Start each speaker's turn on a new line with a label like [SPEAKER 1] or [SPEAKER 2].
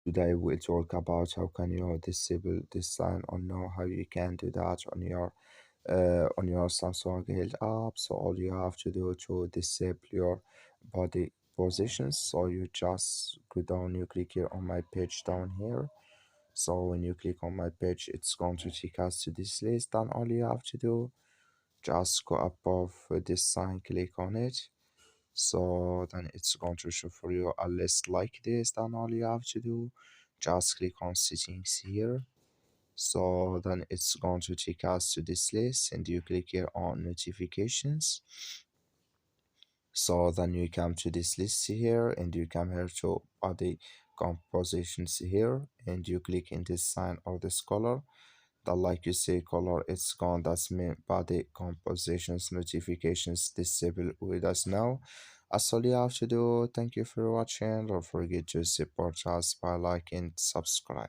[SPEAKER 1] Today we'll talk about how can you disable this sign or know how you can do that on your Samsung Health app. So all you have to do to disable your body positions. So you just go down, you click here on my page down here. So when you click on my page, it's going to take us to this list. And all you have to do, just go above this sign, click on it. So then it's going to show for you a list like this. Then all you have to do, just click on settings here. So then it's going to take us to this list and you click here on notifications. So then you come to this list here and you come here to body compositions here and you click in this sign or this color. That like you say color, it's gone. That's mean body compositions notifications disable with us now. That's all you have to do. Thank you for watching. Don't forget to support us by liking, subscribe.